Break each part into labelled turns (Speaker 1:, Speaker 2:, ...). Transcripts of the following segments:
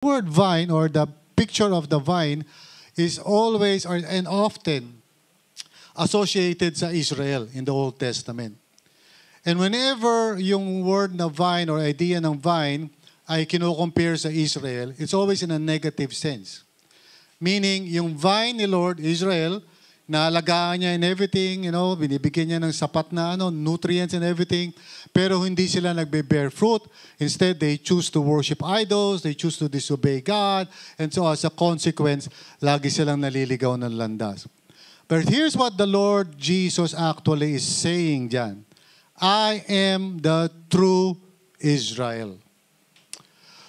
Speaker 1: word vine or the picture of the vine is always and often associated sa Israel in the Old Testament. And whenever yung word na vine or idea ng vine ay kino-compare sa Israel, it's always in a negative sense. Meaning, yung vine ni Lord Israel, naalagaan niya and everything, binibigyan niya ng sapat na nutrients and everything, pero hindi sila nagbe-bear fruit. Instead, they choose to worship idols, they choose to disobey God, and so as a consequence, lagi silang naliligaw ng landas. But here's what the Lord Jesus actually is saying dyan. I am the true Israel.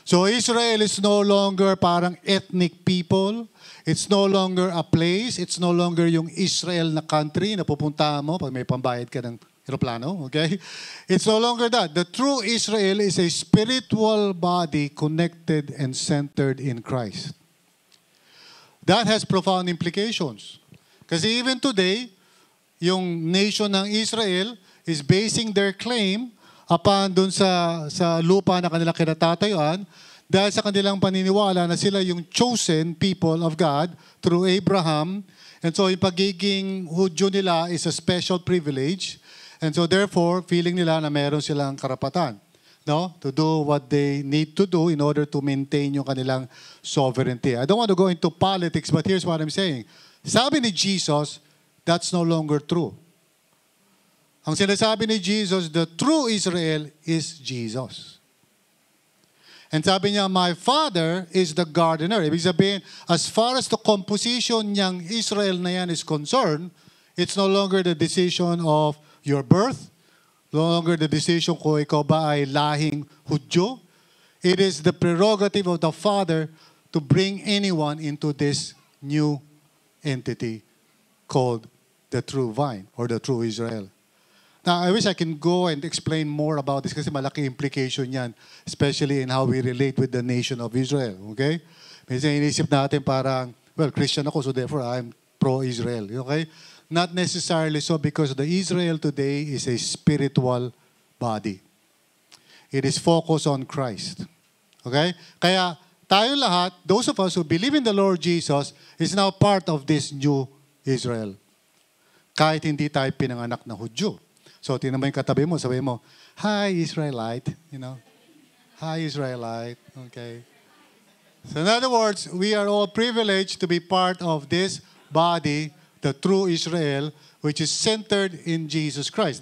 Speaker 1: So Israel is no longer parang ethnic people. It's no longer a place. It's no longer yung Israel na country na pupuntahan mo pag may pambayad ka ng aeroplano. Okay? It's no longer that. The true Israel is a spiritual body connected and centered in Christ. That has profound implications. Kasi even today, yung nation ng Israel is basing their claim upon dun sa lupa na kanilang kinatatayuan dahil sa kanilang paniniwala na sila yung chosen people of God through Abraham. And so yung pagiging Hudyo nila is a special privilege. And so therefore, feeling nila na meron silang karapatan, to do what they need to do in order to maintain yung kanilang sovereignty. I don't want to go into politics, but here's what I'm saying. Sabi ni Jesus, that's no longer true. Ang sinasabi ni Jesus, the true Israel is Jesus. And sabi niya, my Father is the gardener. Ibig sabihin, as far as the composition niyang Israel na yan is concerned, it's no longer the decision of your birth, no longer the decision kung ikaw ba ay lahing Hudyo. It is the prerogative of the Father to bring anyone into this new entity called the true vine or the true Israel. Now, I wish I can go and explain more about this kasi malaki implication yan, especially in how we relate with the nation of Israel. Okay? Minsan inisip natin parang, well, Christian ako, so therefore I'm pro-Israel. Okay? Not necessarily so because the Israel today is a spiritual body. It is focused on Christ. Okay? Kaya tayo lahat, those of us who believe in the Lord Jesus, is now part of this new Israel. Kahit hindi tayo pinanganak na Hudyo. So, tingnan mo yung katabi mo, sabi mo, hi, Israelite. Hi, Israelite. Okay. So, in other words, we are all privileged to be part of this body, the true Israel, which is centered in Jesus Christ.